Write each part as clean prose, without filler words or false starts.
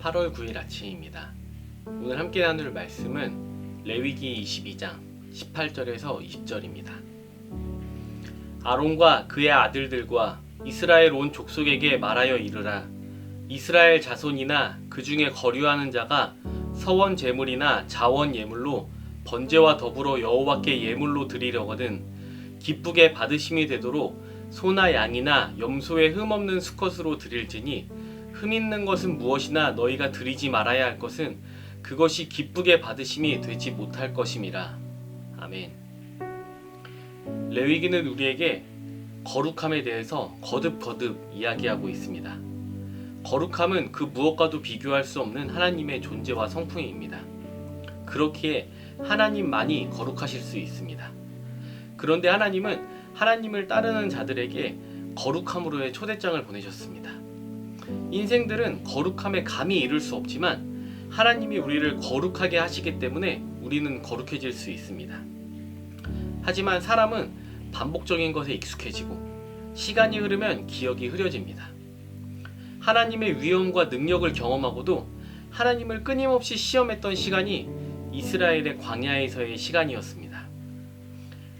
8월 9일 아침입니다. 오늘 함께 나눌 말씀은 레위기 22장 18절에서 20절입니다. 아론과 그의 아들들과 이스라엘 온 족속에게 말하여 이르라. 이스라엘 자손이나 그 중에 거류하는 자가 서원 제물이나 자원 예물로 번제와 더불어 여호와께 예물로 드리려거든 기쁘게 받으심이 되도록 소나 양이나 염소의 흠 없는 수컷으로 드릴지니 흠 있는 것은 무엇이나 너희가 드리지 말아야 할 것은 그것이 기쁘게 받으심이 되지 못할 것임이라. 아멘. 레위기는 우리에게 거룩함에 대해서 거듭거듭 이야기하고 있습니다. 거룩함은 그 무엇과도 비교할 수 없는 하나님의 존재와 성품입니다. 그렇기에 하나님만이 거룩하실 수 있습니다. 그런데 하나님은 하나님을 따르는 자들에게 거룩함으로의 초대장을 보내셨습니다. 인생들은 거룩함에 감히 이를 수 없지만 하나님이 우리를 거룩하게 하시기 때문에 우리는 거룩해질 수 있습니다. 하지만 사람은 반복적인 것에 익숙해지고 시간이 흐르면 기억이 흐려집니다. 하나님의 위엄과 능력을 경험하고도 하나님을 끊임없이 시험했던 시간이 이스라엘의 광야에서의 시간이었습니다.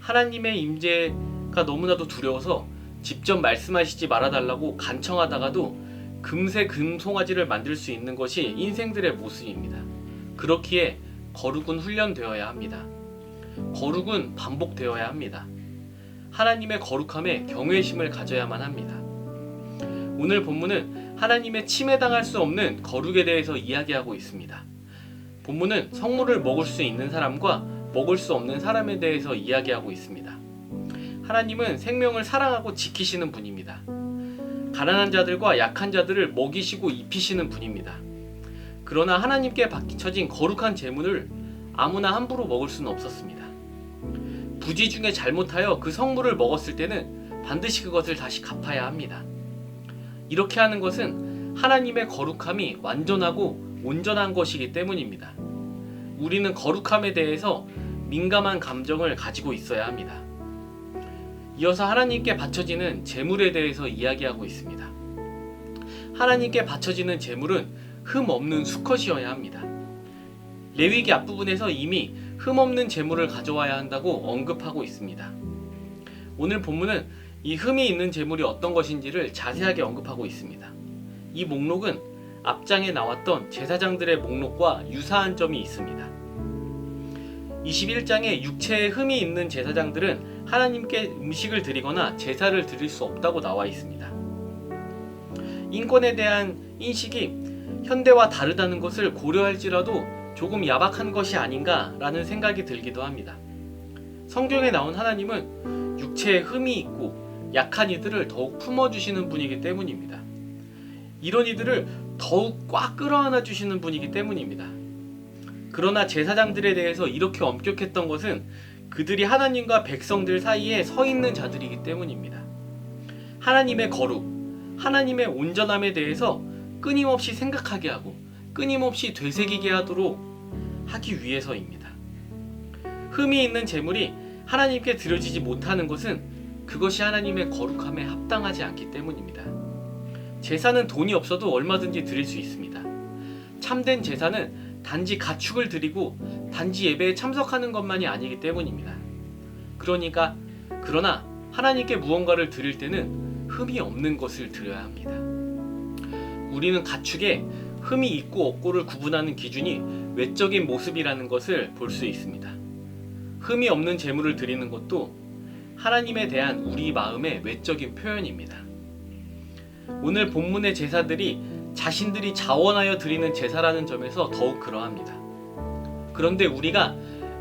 하나님의 임재가 너무나도 두려워서 직접 말씀하시지 말아달라고 간청하다가도 금세 금송아지를 만들 수 있는 것이 인생들의 모습입니다. 그렇기에 거룩은 훈련되어야 합니다. 거룩은 반복되어야 합니다. 하나님의 거룩함에 경외심을 가져야만 합니다. 오늘 본문은 하나님의 침해당할 수 없는 거룩에 대해서 이야기하고 있습니다. 본문은 성물을 먹을 수 있는 사람과 먹을 수 없는 사람에 대해서 이야기하고 있습니다. 하나님은 생명을 사랑하고 지키시는 분입니다. 가난한 자들과 약한 자들을 먹이시고 입히시는 분입니다. 그러나 하나님께 바쳐진 거룩한 제물을 아무나 함부로 먹을 수는 없었습니다. 부지 중에 잘못하여 그 성물을 먹었을 때는 반드시 그것을 다시 갚아야 합니다. 이렇게 하는 것은 하나님의 거룩함이 완전하고 온전한 것이기 때문입니다. 우리는 거룩함에 대해서 민감한 감정을 가지고 있어야 합니다. 이어서 하나님께 바쳐지는 제물에 대해서 이야기하고 있습니다. 하나님께 바쳐지는 제물은 흠 없는 수컷이어야 합니다. 레위기 앞부분에서 이미 흠 없는 제물을 가져와야 한다고 언급하고 있습니다. 오늘 본문은 이 흠이 있는 제물이 어떤 것인지를 자세하게 언급하고 있습니다. 이 목록은 앞장에 나왔던 제사장들의 목록과 유사한 점이 있습니다. 21장에 육체에 흠이 있는 제사장들은 하나님께 음식을 드리거나 제사를 드릴 수 없다고 나와 있습니다. 인권에 대한 인식이 현대와 다르다는 것을 고려할지라도 조금 야박한 것이 아닌가라는 생각이 들기도 합니다. 성경에 나온 하나님은 육체에 흠이 있고 약한 이들을 더욱 품어주시는 분이기 때문입니다. 이런 이들을 더욱 꽉 끌어안아 주시는 분이기 때문입니다. 그러나 제사장들에 대해서 이렇게 엄격했던 것은 그들이 하나님과 백성들 사이에 서 있는 자들이기 때문입니다. 하나님의 거룩, 하나님의 온전함에 대해서 끊임없이 생각하게 하고 끊임없이 되새기게 하도록 하기 위해서입니다. 흠이 있는 제물이 하나님께 드려지지 못하는 것은 그것이 하나님의 거룩함에 합당하지 않기 때문입니다. 제사는 돈이 없어도 얼마든지 드릴 수 있습니다. 참된 제사는 단지 가축을 드리고 단지 예배에 참석하는 것만이 아니기 때문입니다. 그러나 하나님께 무언가를 드릴 때는 흠이 없는 것을 드려야 합니다. 우리는 가축에 흠이 있고 없고를 구분하는 기준이 외적인 모습이라는 것을 볼 수 있습니다. 흠이 없는 제물을 드리는 것도 하나님에 대한 우리 마음의 외적인 표현입니다. 오늘 본문의 제사들이 자신들이 자원하여 드리는 제사라는 점에서 더욱 그러합니다. 그런데 우리가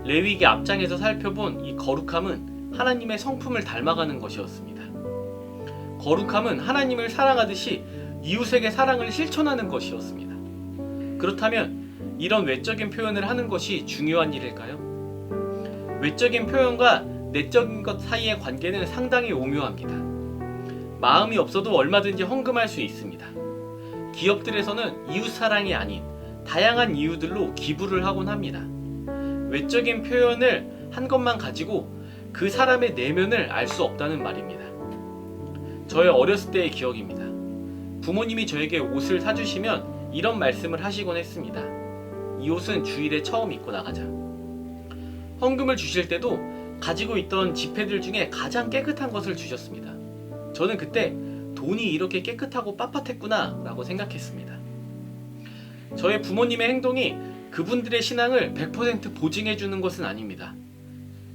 레위기 앞장에서 살펴본 이 거룩함은 하나님의 성품을 닮아가는 것이었습니다. 거룩함은 하나님을 사랑하듯이 이웃에게 사랑을 실천하는 것이었습니다. 그렇다면 이런 외적인 표현을 하는 것이 중요한 일일까요? 외적인 표현과 내적인 것 사이의 관계는 상당히 오묘합니다. 마음이 없어도 얼마든지 헌금할 수 있습니다. 기업들에서는 이웃 사랑이 아닌 다양한 이유들로 기부를 하곤 합니다. 외적인 표현을 한 것만 가지고 그 사람의 내면을 알 수 없다는 말입니다. 저의 어렸을 때의 기억입니다. 부모님이 저에게 옷을 사주시면 이런 말씀을 하시곤 했습니다. 이 옷은 주일에 처음 입고 나가자. 헌금을 주실 때도 가지고 있던 지폐들 중에 가장 깨끗한 것을 주셨습니다. 저는 그때 돈이 이렇게 깨끗하고 빳빳했구나 라고 생각했습니다. 저의 부모님의 행동이 그분들의 신앙을 100% 보증해 주는 것은 아닙니다.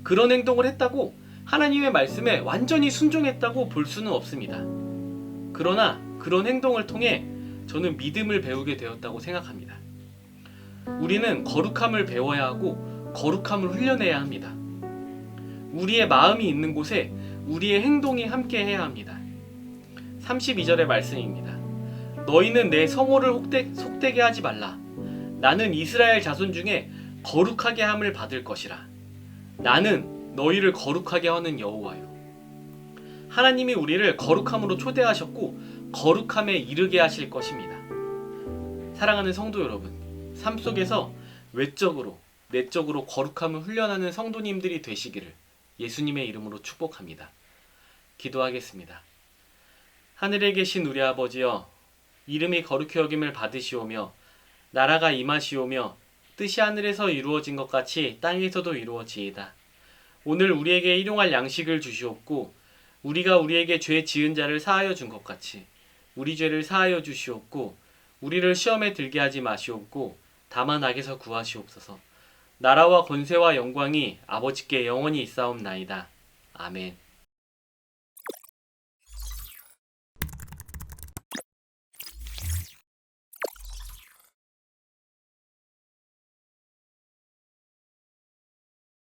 그런 행동을 했다고 하나님의 말씀에 완전히 순종했다고 볼 수는 없습니다. 그러나 그런 행동을 통해 저는 믿음을 배우게 되었다고 생각합니다. 우리는 거룩함을 배워야 하고 거룩함을 훈련해야 합니다. 우리의 마음이 있는 곳에 우리의 행동이 함께 해야 합니다. 32절의 말씀입니다. 너희는 내 성호를 속되게 하지 말라. 나는 이스라엘 자손 중에 거룩하게 함을 받을 것이라. 나는 너희를 거룩하게 하는 여호와요. 하나님이 우리를 거룩함으로 초대하셨고 거룩함에 이르게 하실 것입니다. 사랑하는 성도 여러분, 삶 속에서 외적으로 내적으로 거룩함을 훈련하는 성도님들이 되시기를 예수님의 이름으로 축복합니다. 기도하겠습니다. 하늘에 계신 우리 아버지여, 이름이 거룩히 여김을 받으시오며 나라가 임하시오며 뜻이 하늘에서 이루어진 것 같이 땅에서도 이루어지이다. 오늘 우리에게 일용할 양식을 주시옵고 우리가 우리에게 죄 지은 자를 사하여 준 것 같이 우리 죄를 사하여 주시옵고 우리를 시험에 들게 하지 마시옵고 다만 악에서 구하시옵소서. 나라와 권세와 영광이 아버지께 영원히 있사옵나이다. 아멘.